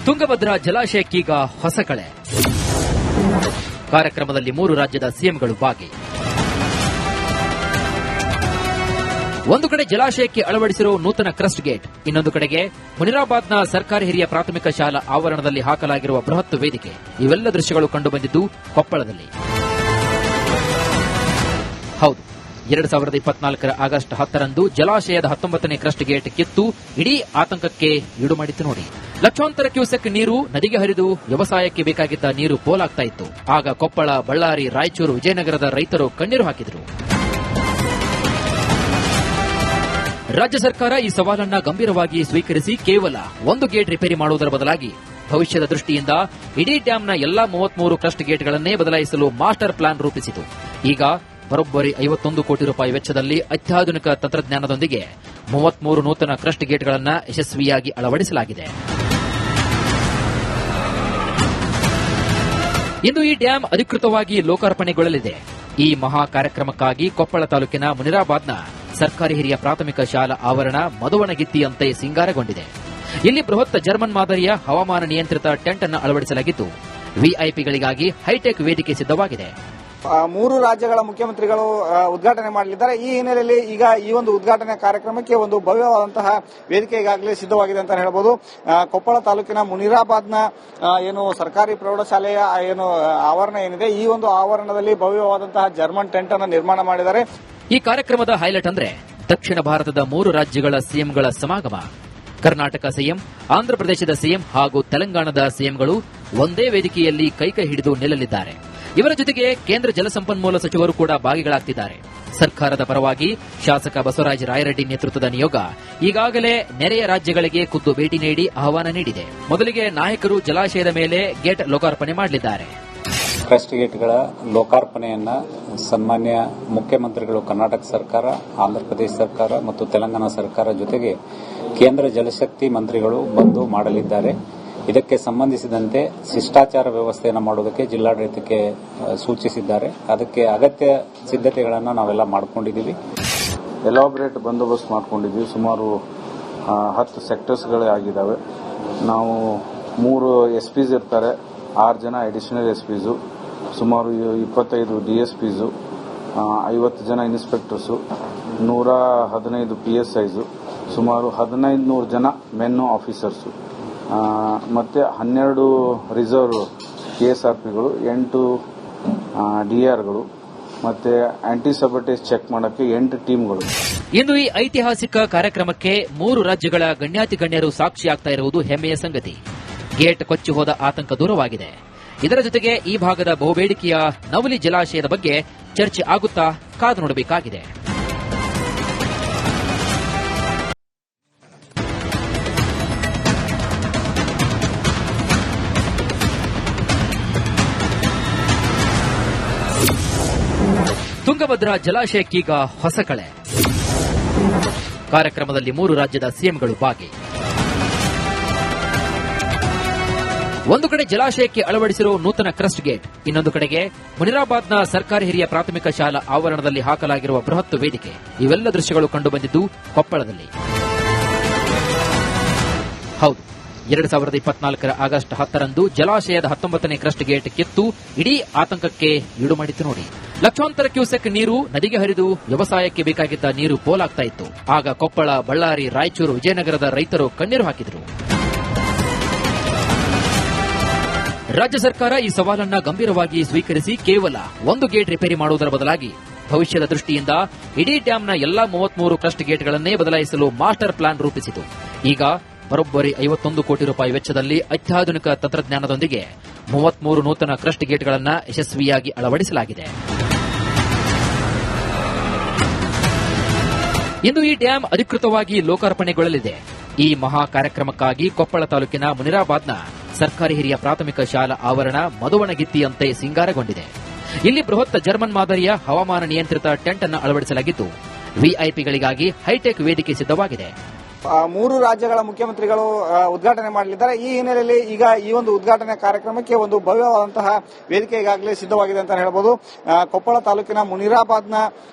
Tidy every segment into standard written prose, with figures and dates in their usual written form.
ತುಂಗಭದ್ರಾ ಜಲಾಶಯಕ್ಕೀಗ ಹೊಸ ಕಳೆ. ಕಾರ್ಯಕ್ರಮದಲ್ಲಿ 3 ರಾಜ್ಯದ ಸಿಎಂಗಳು ಭಾಗಿ. ಒಂದು ಕಡೆ ಜಲಾಶಯಕ್ಕೆ ಅಳವಡಿಸಿರುವ ನೂತನ ಕ್ರಸ್ಟ್ ಗೇಟ್, ಇನ್ನೊಂದು ಕಡೆಗೆ ಮುನಿರಾಬಾದ್ನ ಸರ್ಕಾರಿ ಹಿರಿಯ ಪ್ರಾಥಮಿಕ ಶಾಲಾ ಆವರಣದಲ್ಲಿ ಹಾಕಲಾಗಿರುವ ಬೃಹತ್ ವೇದಿಕೆ. ಇವೆಲ್ಲ ದೃಶ್ಯಗಳು ಕಂಡುಬಂದಿದ್ದು ಕೊಪ್ಪಳದಲ್ಲಿ. ಹೌದು, 2024 ಆಗಸ್ಟ್ 10ರಂದು ಜಲಾಶಯದ 19ನೇ ಕ್ರಸ್ಟ್ ಗೇಟ್ ಕಿತ್ತು ಇಡೀ ಆತಂಕಕ್ಕೆ ಈಡು ಮಾಡಿತ್ತು ನೋಡಿ. ಲಕ್ಷಾಂತರ ಕ್ಯೂಸೆಕ್ ನೀರು ನದಿಗೆ ಹರಿದು ವ್ಯವಸಾಯಕ್ಕೆ ಬೇಕಾಗಿದ್ದ ನೀರು ಪೋಲಾಗ್ತಾ ಇತ್ತು. ಆಗ ಕೊಪ್ಪಳ, ಬಳ್ಳಾರಿ, ರಾಯಚೂರು, ವಿಜಯನಗರದ ರೈತರು ಕಣ್ಣೀರು ಹಾಕಿದರು. ರಾಜ್ಯ ಸರ್ಕಾರ ಈ ಸವಾಲನ್ನ ಗಂಭೀರವಾಗಿ ಸ್ವೀಕರಿಸಿ ಕೇವಲ ಒಂದು ಗೇಟ್ ರಿಪೇರಿ ಮಾಡುವುದರ ಬದಲಾಗಿ ಭವಿಷ್ಯದ ದೃಷ್ಟಿಯಿಂದ ಇಡೀ ಡ್ಯಾಂನ ಎಲ್ಲಾ 33 ಕ್ರಸ್ಟ್ ಗೇಟ್ಗಳನ್ನೇ ಬದಲಾಯಿಸಲು ಮಾಸ್ಟರ್ ಪ್ಲಾನ್ ರೂಪಿಸಿತು. ಈಗ ಬರೋಬ್ಬರಿ 51 ಕೋಟಿ ರೂಪಾಯಿ ವೆಚ್ಚದಲ್ಲಿ ಅತ್ಯಾಧುನಿಕ ತಂತ್ರಜ್ಞಾನದೊಂದಿಗೆ 33 ನೂತನ ಕ್ರಸ್ಟ್ ಗೇಟ್ಗಳನ್ನು ಯಶಸ್ವಿಯಾಗಿ ಅಳವಡಿಸಲಾಗಿದೆ. ಇಂದು ಈ ಡ್ಯಾಂ ಅಧಿಕೃತವಾಗಿ ಲೋಕಾರ್ಪಣೆಗೊಳ್ಳಲಿದೆ. ಈ ಮಹಾ ಕಾರ್ಯಕ್ರಮಕ್ಕಾಗಿ ಕೊಪ್ಪಳ ತಾಲೂಕಿನ ಮುನಿರಾಬಾದ್ನ ಸರ್ಕಾರಿ ಹಿರಿಯ ಪ್ರಾಥಮಿಕ ಶಾಲಾ ಆವರಣ ಮಧುವಣಗಿತ್ತಿಯಂತೆ ಸಿಂಗಾರಗೊಂಡಿದೆ. ಇಲ್ಲಿ ಬೃಹತ್ ಜರ್ಮನ್ ಮಾದರಿಯ ಹವಾಮಾನ ನಿಯಂತ್ರಿತ ಟೆಂಟ್ ಅನ್ನು ಅಳವಡಿಸಲಾಗಿದ್ದು ವಿಐಪಿಗಳಿಗಾಗಿ ಹೈಟೆಕ್ ವೇದಿಕೆ ಸಿದ್ದವಾಗಿದೆ. 3 ರಾಜ್ಯಗಳ ಮುಖ್ಯಮಂತ್ರಿಗಳು ಉದ್ಘಾಟನೆ ಮಾಡಲಿದ್ದಾರೆ. ಈ ಹಿನ್ನೆಲೆಯಲ್ಲಿ ಈಗ ಈ ಒಂದು ಉದ್ಘಾಟನಾ ಕಾರ್ಯಕ್ರಮಕ್ಕೆ ಒಂದು ಭವ್ಯವಾದಂತಹ ವೇದಿಕೆ ಈಗಾಗಲೇ ಸಿದ್ದವಾಗಿದೆ ಅಂತ ಹೇಳಬಹುದು. ಕೊಪ್ಪಳ ತಾಲೂಕಿನ ಮುನಿರಾಬಾದ್ನ ಏನು ಸರ್ಕಾರಿ ಪ್ರೌಢಶಾಲೆಯ ಏನು ಆವರಣ ಏನಿದೆ, ಈ ಒಂದು ಆವರಣದಲ್ಲಿ ಭವ್ಯವಾದಂತಹ ಜರ್ಮನ್ ಟೆಂಟ್ ಅನ್ನು ನಿರ್ಮಾಣ ಮಾಡಿದ್ದಾರೆ. ಈ ಕಾರ್ಯಕ್ರಮದ ಹೈಲೈಟ್ ಅಂದ್ರೆ ದಕ್ಷಿಣ ಭಾರತದ 3 ರಾಜ್ಯಗಳ ಸಿಎಂಗಳ ಸಮಾಗಮ. ಕರ್ನಾಟಕ ಸಿಎಂ, ಆಂಧ್ರಪ್ರದೇಶದ ಸಿಎಂ ಹಾಗೂ ತೆಲಂಗಾಣದ ಸಿಎಂಗಳು ಒಂದೇ ವೇದಿಕೆಯಲ್ಲಿ ಕೈಕೈ ಹಿಡಿದು ನಿಲ್ಲಲಿದ್ದಾರೆ. ಇವರ ಜೊತೆಗೆ ಕೇಂದ್ರ ಜಲಸಂಪನ್ಮೂಲ ಸಚಿವರು ಕೂಡ ಭಾಗಿಗಳಾಗ್ತಿದ್ದಾರೆ. ಸರ್ಕಾರದ ಪರವಾಗಿ ಶಾಸಕ ಬಸವರಾಜ ರಾಯರೆಡ್ಡಿ ನೇತೃತ್ವದ ನಿಯೋಗ ಈಗಾಗಲೇ ನೆರೆಯ ರಾಜ್ಯಗಳಿಗೆ ಖುದ್ದು ಭೇಟಿ ನೀಡಿ ಆಹ್ವಾನ ನೀಡಿದೆ. ಮೊದಲಿಗೆ ನಾಯಕರು ಜಲಾಶಯದ ಮೇಲೆ ಗೇಟ್ ಲೋಕಾರ್ಪಣೆ ಮಾಡಲಿದ್ದಾರೆ. ಕ್ರಸ್ಟ್ ಗೇಟ್ಗಳ ಲೋಕಾರ್ಪಣೆಯನ್ನ ಸನ್ಮಾನ್ಯ ಮುಖ್ಯಮಂತ್ರಿಗಳು ಕರ್ನಾಟಕ ಸರ್ಕಾರ, ಆಂಧ್ರಪ್ರದೇಶ ಸರ್ಕಾರ ಮತ್ತು ತೆಲಂಗಾಣ ಸರ್ಕಾರ ಜೊತೆಗೆ ಕೇಂದ್ರ ಜಲಶಕ್ತಿ ಮಂತ್ರಿಗಳು ಬಂದು ಮಾಡಲಿದ್ದಾರೆ. ಇದಕ್ಕೆ ಸಂಬಂಧಿಸಿದಂತೆ ಶಿಷ್ಟಾಚಾರ ವ್ಯವಸ್ಥೆಯನ್ನು ಮಾಡುವುದಕ್ಕೆ ಜಿಲ್ಲಾಡಳಿತಕ್ಕೆ ಸೂಚಿಸಿದ್ದಾರೆ. ಅದಕ್ಕೆ ಅಗತ್ಯ ಸಿದ್ದತೆಗಳನ್ನು ನಾವೆಲ್ಲ ಮಾಡಿಕೊಂಡಿದ್ದೀವಿ. ಎಲಾಬ್ರೇಟ್ ಬಂದೋಬಸ್ತ್ ಮಾಡ್ಕೊಂಡಿದ್ದೀವಿ. ಸುಮಾರು 10 ಸೆಕ್ಟರ್ಸ್ಗಳೇ ಆಗಿದ್ದಾವೆ. ನಾವು 3 ಎಸ್ಪಿಸ್ ಇರ್ತಾರೆ, 6 ಜನ ಅಡಿಷನಲ್ ಎಸ್ಪಿಸು, ಸುಮಾರು 25 ಡಿಎಸ್ಪಿಸು, 50 ಜನ ಇನ್ಸ್ಪೆಕ್ಟರ್ಸು, 115 PSIಸು, ಸುಮಾರು 1500 ಜನ ಮೆನ್ ಆಫೀಸರ್ಸು, ಮತ್ತೆ 12 ರಿಸರ್ವ್ KSRPಗಳು, 8 DRಗಳು, ಮತ್ತೆ ಆಂಟಿ ಸಬಟೇಜ್ ಚೆಕ್ ಮಾಡಕ್ಕೆ 8 ಟೀಮ್ಗಳು. ಇಂದು ಈ ಐತಿಹಾಸಿಕ ಕಾರ್ಯಕ್ರಮಕ್ಕೆ 3 ರಾಜ್ಯಗಳ ಗಣ್ಯಾತಿಗಣ್ಯರು ಸಾಕ್ಷಿಯಾಗ್ತಾ ಇರುವುದು ಹೆಮ್ಮೆಯ ಸಂಗತಿ. ಗೇಟ್ ಕೊಚ್ಚಿ ಹೋದ ಆತಂಕ ದೂರವಾಗಿದೆ. ಇದರ ಜೊತೆಗೆ ಈ ಭಾಗದ ಬಹುಬೇಡಿಕೆಯ ನವಲಿ ಜಲಾಶಯದ ಬಗ್ಗೆ ಚರ್ಚೆ ಆಗುತ್ತಾ ಕಾದು ನೋಡಬೇಕಾಗಿದೆ. ತುಂಗಭದ್ರಾ ಜಲಾಶಯಕ್ಕೀಗ ಹೊಸ ಕಳೆ. ಕಾರ್ಯಕ್ರಮದಲ್ಲಿ 3 ರಾಜ್ಯದ ಸಿಎಂಗಳು ಭಾಗಿ. ಒಂದು ಕಡೆ ಜಲಾಶಯಕ್ಕೆ ಅಳವಡಿಸಿರುವ ನೂತನ ಕ್ರಸ್ಟ್ ಗೇಟ್, ಇನ್ನೊಂದು ಕಡೆಗೆ ಮುನಿರಾಬಾದ್ನ ಸರ್ಕಾರಿ ಹಿರಿಯ ಪ್ರಾಥಮಿಕ ಶಾಲಾ ಆವರಣದಲ್ಲಿ ಹಾಕಲಾಗಿರುವ ಬೃಹತ್ ವೇದಿಕೆ. ಇವೆಲ್ಲ ದೃಶ್ಯಗಳು ಕಂಡುಬಂದಿದ್ದು ಕೊಪ್ಪಳದಲ್ಲಿ. ಹೌದು, 2024 ಆಗಸ್ಟ್ 10ರಂದು ಜಲಾಶಯದ 19ನೇ ಕ್ರಸ್ಟ್ ಗೇಟ್ ಕಿತ್ತು ಇಡೀ ಆತಂಕಕ್ಕೆ ಈಡು ಮಾಡಿತ್ತು ನೋಡಿ. ಲಕ್ಷಾಂತರ ಕ್ಯೂಸೆಕ್ ನೀರು ನದಿಗೆ ಹರಿದು ವ್ಯವಸಾಯಕ್ಕೆ ಬೇಕಾಗಿದ್ದ ನೀರು ಪೋಲಾಗ್ತಾ ಇತ್ತು. ಆಗ ಕೊಪ್ಪಳ, ಬಳ್ಳಾರಿ, ರಾಯಚೂರು, ವಿಜಯನಗರದ ರೈತರು ಕಣ್ಣೀರು ಹಾಕಿದರು. ರಾಜ್ಯ ಸರ್ಕಾರ ಈ ಸವಾಲನ್ನ ಗಂಭೀರವಾಗಿ ಸ್ವೀಕರಿಸಿ ಕೇವಲ ಒಂದು ಗೇಟ್ ರಿಪೇರಿ ಮಾಡುವುದರ ಬದಲಾಗಿ ಭವಿಷ್ಯದ ದೃಷ್ಟಿಯಿಂದ ಇಡೀ ಡ್ಯಾಂನ ಎಲ್ಲಾ 33 ಕ್ರಸ್ಟ್ ಗೇಟ್ಗಳನ್ನೇ ಬದಲಾಯಿಸಲು ಮಾಸ್ಟರ್ ಪ್ಲಾನ್ ರೂಪಿಸಿತು. ಈಗ ಬರೋಬ್ಬರಿ 51 ಕೋಟಿ ರೂಪಾಯಿ ವೆಚ್ಚದಲ್ಲಿ ಅತ್ಯಾಧುನಿಕ ತಂತ್ರಜ್ಞಾನದೊಂದಿಗೆ 33 ನೂತನ ಕ್ರಸ್ಟ್ ಗೇಟ್ಗಳನ್ನು ಯಶಸ್ವಿಯಾಗಿ ಅಳವಡಿಸಲಾಗಿದೆ. ಇಂದು ಈ ಡ್ಯಾಂ ಅಧಿಕೃತವಾಗಿ ಲೋಕಾರ್ಪಣೆಗೊಳ್ಳಲಿದೆ. ಈ ಮಹಾ ಕಾರ್ಯಕ್ರಮಕ್ಕಾಗಿ ಕೊಪ್ಪಳ ತಾಲೂಕಿನ ಮುನಿರಾಬಾದ್ನ ಸರ್ಕಾರಿ ಹಿರಿಯ ಪ್ರಾಥಮಿಕ ಶಾಲಾ ಆವರಣ ಮಧುವಣಗಿತ್ತಿಯಂತೆ ಸಿಂಗಾರಗೊಂಡಿದೆ. ಇಲ್ಲಿ ಬೃಹತ್ ಜರ್ಮನ್ ಮಾದರಿಯ ಹವಾಮಾನ ನಿಯಂತ್ರಿತ ಟೆಂಟ್ ಅನ್ನು ಅಳವಡಿಸಲಾಗಿದ್ದು ವಿಐಪಿಗಳಿಗಾಗಿ ಹೈಟೆಕ್ ವೇದಿಕೆ ಸಿದ್ದವಾಗಿದೆ. 3 ರಾಜ್ಯಗಳ ಮುಖ್ಯಮಂತ್ರಿಗಳು ಉದ್ಘಾಟನೆ ಮಾಡಲಿದ್ದಾರೆ. ಈ ಹಿನ್ನೆಲೆಯಲ್ಲಿ ಈಗ ಈ ಒಂದು ಉದ್ಘಾಟನಾ ಕಾರ್ಯಕ್ರಮಕ್ಕೆ ಒಂದು ಭವ್ಯವಾದಂತಹ ವೇದಿಕೆ ಈಗಾಗಲೇ ಸಿದ್ದವಾಗಿದೆ ಅಂತ ಹೇಳಬಹುದು. ಕೊಪ್ಪಳ ತಾಲೂಕಿನ ಮುನಿರಾಬಾದ್ನ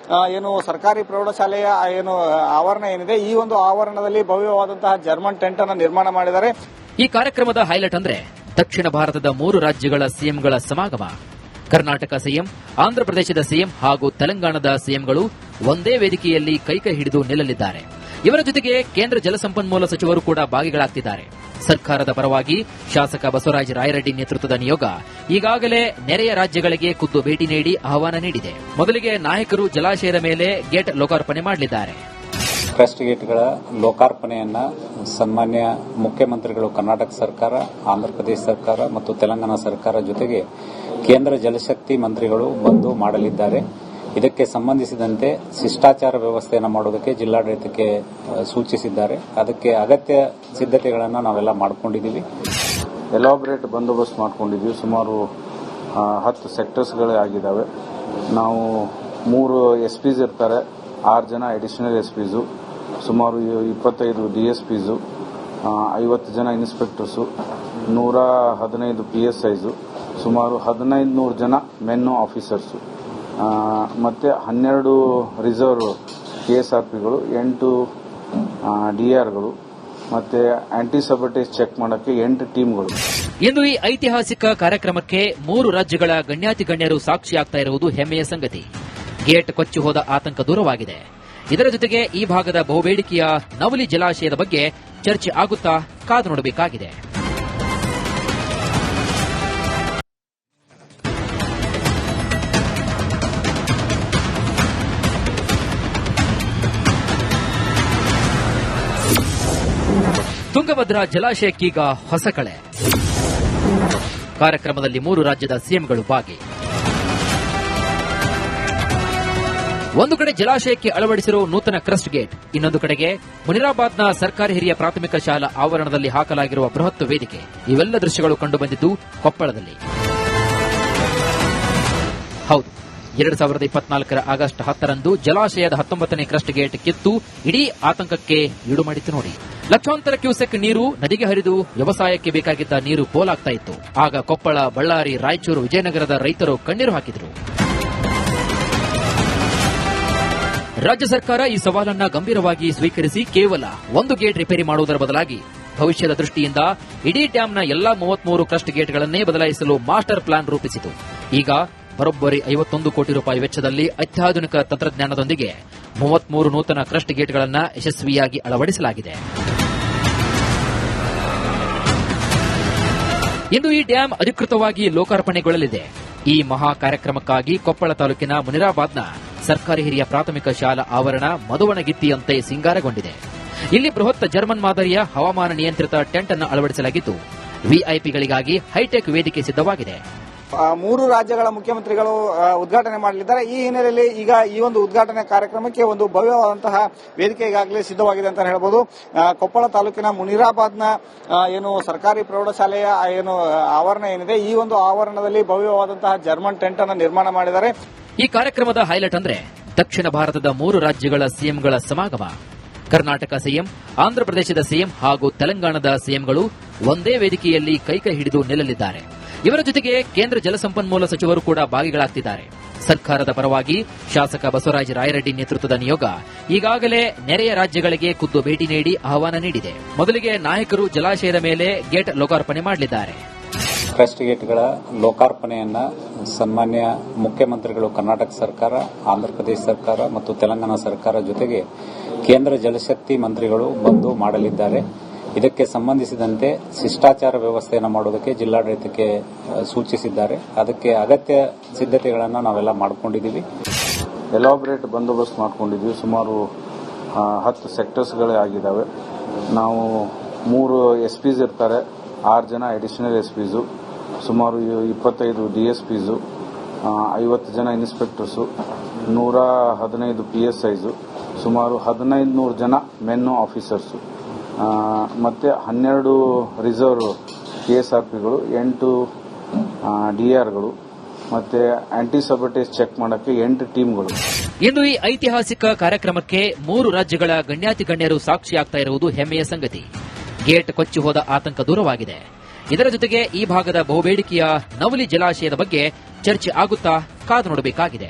ಏನು ಸರ್ಕಾರಿ ಪ್ರೌಢಶಾಲೆಯ ಏನು ಆವರಣ ಏನಿದೆ, ಈ ಒಂದು ಆವರಣದಲ್ಲಿ ಭವ್ಯವಾದಂತಹ ಜರ್ಮನ್ ಟೆಂಟ್ ಅನ್ನು ನಿರ್ಮಾಣ ಮಾಡಿದ್ದಾರೆ. ಈ ಕಾರ್ಯಕ್ರಮದ ಹೈಲೈಟ್ ಅಂದ್ರೆ ದಕ್ಷಿಣ ಭಾರತದ 3 ರಾಜ್ಯಗಳ ಸಿಎಂಗಳ ಸಮಾಗಮ. ಕರ್ನಾಟಕ ಸಿಎಂ, ಆಂಧ್ರಪ್ರದೇಶದ ಸಿಎಂ ಹಾಗೂ ತೆಲಂಗಾಣದ ಸಿಎಂಗಳು ಒಂದೇ ವೇದಿಕೆಯಲ್ಲಿ ಕೈಕೈ ಹಿಡಿದು ನಿಲ್ಲಲಿದ್ದಾರೆ. ಇವರ ಜೊತೆಗೆ ಕೇಂದ್ರ ಜಲಸಂಪನ್ಮೂಲ ಸಚಿವರು ಕೂಡ ಭಾಗಿಗಳಾಗ್ತಿದ್ದಾರೆ. ಸರ್ಕಾರದ ಪರವಾಗಿ ಶಾಸಕ ಬಸವರಾಜ ರಾಯರೆಡ್ಡಿ ನೇತೃತ್ವದ ನಿಯೋಗ ಈಗಾಗಲೇ ನೆರೆಯ ರಾಜ್ಯಗಳಿಗೆ ಖುದ್ದು ಭೇಟಿ ನೀಡಿ ಆಹ್ವಾನ ನೀಡಿದೆ. ಮೊದಲಿಗೆ ನಾಯಕರು ಜಲಾಶಯದ ಮೇಲೆ ಗೇಟ್ ಲೋಕಾರ್ಪಣೆ ಮಾಡಲಿದ್ದಾರೆ. ಕ್ರಸ್ಟ್ ಗೇಟ್ಗಳ ಲೋಕಾರ್ಪಣೆಯನ್ನ ಸನ್ಮಾನ್ಯ ಮುಖ್ಯಮಂತ್ರಿಗಳು ಕರ್ನಾಟಕ ಸರ್ಕಾರ, ಆಂಧ್ರಪ್ರದೇಶ ಸರ್ಕಾರ ಮತ್ತು ತೆಲಂಗಾಣ ಸರ್ಕಾರ ಜೊತೆಗೆ ಕೇಂದ್ರ ಜಲಶಕ್ತಿ ಮಂತ್ರಿಗಳು ಬಂದು ಮಾಡಲಿದ್ದಾರೆ. ಇದಕ್ಕೆ ಸಂಬಂಧಿಸಿದಂತೆ ಶಿಷ್ಟಾಚಾರ ವ್ಯವಸ್ಥೆಯನ್ನು ಮಾಡೋದಕ್ಕೆ ಜಿಲ್ಲಾಡಳಿತಕ್ಕೆ ಸೂಚಿಸಿದ್ದಾರೆ. ಅದಕ್ಕೆ ಅಗತ್ಯ ಸಿದ್ಧತೆಗಳನ್ನು ನಾವೆಲ್ಲ ಮಾಡಿಕೊಂಡಿದ್ದೀವಿ. ಎಲಾಬ್ರೇಟ್ ಬಂದೋಬಸ್ತ್ ಮಾಡ್ಕೊಂಡಿದ್ದೀವಿ. ಸುಮಾರು 10 ಸೆಕ್ಟರ್ಸ್ಗಳೇ ಆಗಿದ್ದಾವೆ. ನಾವು 3 ಎಸ್ಪಿಸ್ ಇರ್ತಾರೆ, 6 ಜನ ಅಡಿಷನಲ್ ಎಸ್ಪಿಸು, ಸುಮಾರು 25 ಡಿಎಸ್ಪಿಸು, 50 ಜನ ಇನ್ಸ್ಪೆಕ್ಟರ್ಸು, 115 PSIಸು, ಸುಮಾರು 1500 ಜನ ಮೆನ್ನು ಆಫೀಸರ್ಸು, ಮತ್ತೆ 12 ರಿಸರ್ವ್ KSRPಗಳು, 8 DRಗಳು, ಮತ್ತೆ ಆಂಟಿ ಸಬಟೇಜ್ ಚೆಕ್ ಮಾಡಕ್ಕೆ 8 ಟೀಮ್ಗಳು. ಇಂದು ಈ ಐತಿಹಾಸಿಕ ಕಾರ್ಯಕ್ರಮಕ್ಕೆ 3 ರಾಜ್ಯಗಳ ಗಣ್ಯಾತಿಗಣ್ಯರು ಸಾಕ್ಷಿಯಾಗ್ತಾ ಇರುವುದು ಹೆಮ್ಮೆಯ ಸಂಗತಿ. ಗೇಟ್ ಕೊಚ್ಚಿ ಹೋದ ಆತಂಕ ದೂರವಾಗಿದೆ. ಇದರ ಜೊತೆಗೆ ಈ ಭಾಗದ ಬಹುಬೇಡಿಕೆಯ ನವಲಿ ಜಲಾಶಯದ ಬಗ್ಗೆ ಚರ್ಚೆ ಆಗುತ್ತಾ ಕಾದು ನೋಡಬೇಕಾಗಿದೆ. ತುಂಗಭದ್ರಾ ಜಲಾಶಯಕ್ಕೀಗ ಹೊಸ ಕಳೆ. ಕಾರ್ಯಕ್ರಮದಲ್ಲಿ 3 ರಾಜ್ಯದ ಸಿಎಂಗಳು ಭಾಗಿ. ಒಂದು ಕಡೆ ಜಲಾಶಯಕ್ಕೆ ಅಳವಡಿಸಿರುವ ನೂತನ ಕ್ರಸ್ಟ್ ಗೇಟ್, ಇನ್ನೊಂದು ಕಡೆಗೆ ಮುನಿರಾಬಾದ್ನ ಸರ್ಕಾರಿ ಹಿರಿಯ ಪ್ರಾಥಮಿಕ ಶಾಲಾ ಆವರಣದಲ್ಲಿ ಹಾಕಲಾಗಿರುವ ಬೃಹತ್ ವೇದಿಕೆ. ಇವೆಲ್ಲ ದೃಶ್ಯಗಳು ಕಂಡುಬಂದಿದ್ದು ಕೊಪ್ಪಳದಲ್ಲಿ. ಹೌದು, 2024 ಆಗಸ್ಟ್ 10ರಂದು ಜಲಾಶಯದ 19ನೇ ಕ್ರಸ್ಟ್ ಗೇಟ್ ಕಿತ್ತು ಇಡೀ ಆತಂಕಕ್ಕೆ ಈಡು ಮಾಡಿತ್ತು ನೋಡಿ. ಲಕ್ಷಾಂತರ ಕ್ಯೂಸೆಕ್ ನೀರು ನದಿಗೆ ಹರಿದು ವ್ಯವಸಾಯಕ್ಕೆ ಬೇಕಾಗಿದ್ದ ನೀರು ಪೋಲಾಗ್ತಾ ಇತ್ತು. ಆಗ ಕೊಪ್ಪಳ, ಬಳ್ಳಾರಿ, ರಾಯಚೂರು, ವಿಜಯನಗರದ ರೈತರು ಕಣ್ಣೀರು ಹಾಕಿದರು. ರಾಜ್ಯ ಸರ್ಕಾರ ಈ ಸವಾಲನ್ನ ಗಂಭೀರವಾಗಿ ಸ್ವೀಕರಿಸಿ ಕೇವಲ ಒಂದು ಗೇಟ್ ರಿಪೇರಿ ಮಾಡುವುದರ ಬದಲಾಗಿ ಭವಿಷ್ಯದ ದೃಷ್ಟಿಯಿಂದ ಇಡೀ ಡ್ಯಾಂನ ಎಲ್ಲಾ 33 ಕ್ರಸ್ಟ್ ಗೇಟ್ಗಳನ್ನೇ ಬದಲಾಯಿಸಲು ಮಾಸ್ಟರ್ ಪ್ಲಾನ್ ರೂಪಿಸಿತು. ಈಗ ಬರೋಬ್ಬರಿ 51 ಕೋಟಿ ರೂಪಾಯಿ ವೆಚ್ಚದಲ್ಲಿ ಅತ್ಯಾಧುನಿಕ ತಂತ್ರಜ್ಞಾನದೊಂದಿಗೆ 33 ನೂತನ ಕ್ರಸ್ಟ್ ಗೇಟ್ಗಳನ್ನು ಯಶಸ್ವಿಯಾಗಿ ಅಳವಡಿಸಲಾಗಿದೆ. ಇಂದು ಈ ಡ್ಯಾಂ ಅಧಿಕೃತವಾಗಿ ಲೋಕಾರ್ಪಣೆಗೊಳ್ಳಲಿದೆ. ಈ ಮಹಾ ಕಾರ್ಯಕ್ರಮಕ್ಕಾಗಿ ಕೊಪ್ಪಳ ತಾಲೂಕಿನ ಮುನಿರಾಬಾದ್ನ ಸರ್ಕಾರಿ ಹಿರಿಯ ಪ್ರಾಥಮಿಕ ಶಾಲಾ ಆವರಣ ಮಧುವಣಗಿತ್ತಿಯಂತೆ ಸಿಂಗಾರಗೊಂಡಿದೆ. ಇಲ್ಲಿ ಬೃಹತ್ ಜರ್ಮನ್ ಮಾದರಿಯ ಹವಾಮಾನ ನಿಯಂತ್ರಿತ ಟೆಂಟ್ ಅನ್ನು ಅಳವಡಿಸಲಾಗಿದ್ದು ವಿಐಪಿಗಳಿಗಾಗಿ ಹೈಟೆಕ್ ವೇದಿಕೆ ಸಿದ್ದವಾಗಿದೆ. 3 ರಾಜ್ಯಗಳ ಮುಖ್ಯಮಂತ್ರಿಗಳು ಉದ್ಘಾಟನೆ ಮಾಡಲಿದ್ದಾರೆ. ಈ ಹಿನ್ನೆಲೆಯಲ್ಲಿ ಈಗ ಈ ಒಂದು ಉದ್ಘಾಟನೆ ಕಾರ್ಯಕ್ರಮಕ್ಕೆ ಒಂದು ಭವ್ಯವಾದಂತಹ ವೇದಿಕೆ ಈಗಾಗಲೇ ಸಿದ್ದವಾಗಿದೆ ಅಂತ ಹೇಳಬಹುದು. ಕೊಪ್ಪಳ ತಾಲೂಕಿನ ಮುನಿರಾಬಾದ್ನ ಏನು ಸರ್ಕಾರಿ ಪ್ರೌಢಶಾಲೆಯ ಏನು ಆವರಣ ಏನಿದೆ, ಈ ಒಂದು ಆವರಣದಲ್ಲಿ ಭವ್ಯವಾದಂತಹ ಜರ್ಮನ್ ಟೆಂಟ್ ಅನ್ನು ನಿರ್ಮಾಣ ಮಾಡಿದ್ದಾರೆ. ಈ ಕಾರ್ಯಕ್ರಮದ ಹೈಲೈಟ್ ಅಂದ್ರೆ ದಕ್ಷಿಣ ಭಾರತದ 3 ರಾಜ್ಯಗಳ ಸಿಎಂಗಳ ಸಮಾಗಮ. ಕರ್ನಾಟಕ ಸಿಎಂ, ಆಂಧ್ರಪ್ರದೇಶದ ಸಿಎಂ ಹಾಗೂ ತೆಲಂಗಾಣದ ಸಿಎಂಗಳು ಒಂದೇ ವೇದಿಕೆಯಲ್ಲಿ ಕೈಕೈ ಹಿಡಿದು ನಿಲ್ಲಲಿದ್ದಾರೆ. ಇವರ ಜೊತೆಗೆ ಕೇಂದ್ರ ಜಲಸಂಪನ್ಮೂಲ ಸಚಿವರು ಕೂಡ ಭಾಗಿಗಳಾಗ್ತಿದ್ದಾರೆ. ಸರ್ಕಾರದ ಪರವಾಗಿ ಶಾಸಕ ಬಸವರಾಜ ರಾಯರೆಡ್ಡಿ ನೇತೃತ್ವದ ನಿಯೋಗ ಈಗಾಗಲೇ ನೆರೆಯ ರಾಜ್ಯಗಳಿಗೆ ಖುದ್ದು ಭೇಟಿ ನೀಡಿ ಆಹ್ವಾನ ನೀಡಿದೆ. ಮೊದಲಿಗೆ ನಾಯಕರು ಜಲಾಶಯದ ಮೇಲೆ ಗೇಟ್ ಲೋಕಾರ್ಪಣೆ ಮಾಡಲಿದ್ದಾರೆ. ಕ್ರಸ್ಟ್ ಗೇಟ್ಗಳ ಲೋಕಾರ್ಪಣೆಯನ್ನ ಸನ್ಮಾನ್ಯ ಮುಖ್ಯಮಂತ್ರಿಗಳು ಕರ್ನಾಟಕ ಸರ್ಕಾರ, ಆಂಧ್ರಪ್ರದೇಶ ಸರ್ಕಾರ ಮತ್ತು ತೆಲಂಗಾಣ ಸರ್ಕಾರ ಜೊತೆಗೆ ಕೇಂದ್ರ ಜಲಶಕ್ತಿ ಮಂತ್ರಿಗಳು ಬಂದು ಮಾಡಲಿದ್ದಾರೆ. ಇದಕ್ಕೆ ಸಂಬಂಧಿಸಿದಂತೆ ಶಿಷ್ಟಾಚಾರ ವ್ಯವಸ್ಥೆಯನ್ನು ಮಾಡೋದಕ್ಕೆ ಜಿಲ್ಲಾಡಳಿತಕ್ಕೆ ಸೂಚಿಸಿದ್ದಾರೆ. ಅದಕ್ಕೆ ಅಗತ್ಯ ಸಿದ್ಧತೆಗಳನ್ನು ನಾವೆಲ್ಲ ಮಾಡಿಕೊಂಡಿದ್ದೀವಿ. ಎಲಾಬ್ರೇಟ್ ಬಂದೋಬಸ್ತ್ ಮಾಡ್ಕೊಂಡಿದ್ದೀವಿ. ಸುಮಾರು 10 ಸೆಕ್ಟರ್ಸ್ಗಳೇ ಆಗಿದ್ದಾವೆ. ನಾವು 3 ಎಸ್ಪಿಸ್ ಇರ್ತಾರೆ, 6 ಜನ ಅಡಿಷನಲ್ ಎಸ್ಪಿಸು, ಸುಮಾರು 25 ಡಿಎಸ್ಪಿಸು, 50 ಜನ ಇನ್ಸ್ಪೆಕ್ಟರ್ಸು, 115 PSIಸು, ಸುಮಾರು 1500 ಜನ ಮೆನ್ನು ಆಫೀಸರ್ಸು, ಮತ್ತೆ 12 ರಿಸರ್ವ್ KSRPಗಳು, 8 DRಗಳು, ಮತ್ತೆ ಆಂಟಿ ಸಬಟೇಜ್ ಚೆಕ್ ಮಾಡಕ್ಕೆ 8 ಟೀಮ್ಗಳು. ಇಂದು ಈ ಐತಿಹಾಸಿಕ ಕಾರ್ಯಕ್ರಮಕ್ಕೆ 3 ರಾಜ್ಯಗಳ ಗಣ್ಯಾತಿಗಣ್ಯರು ಸಾಕ್ಷಿಯಾಗ್ತಾ ಇರುವುದು ಹೆಮ್ಮೆಯ ಸಂಗತಿ. ಗೇಟ್ ಕೊಚ್ಚಿ ಹೋದ ಆತಂಕ ದೂರವಾಗಿದೆ. ಇದರ ಜೊತೆಗೆ ಈ ಭಾಗದ ಬಹುಬೇಡಿಕೆಯ ನವಲಿ ಜಲಾಶಯದ ಬಗ್ಗೆ ಚರ್ಚೆ ಆಗುತ್ತಾ ಕಾದು ನೋಡಬೇಕಾಗಿದೆ.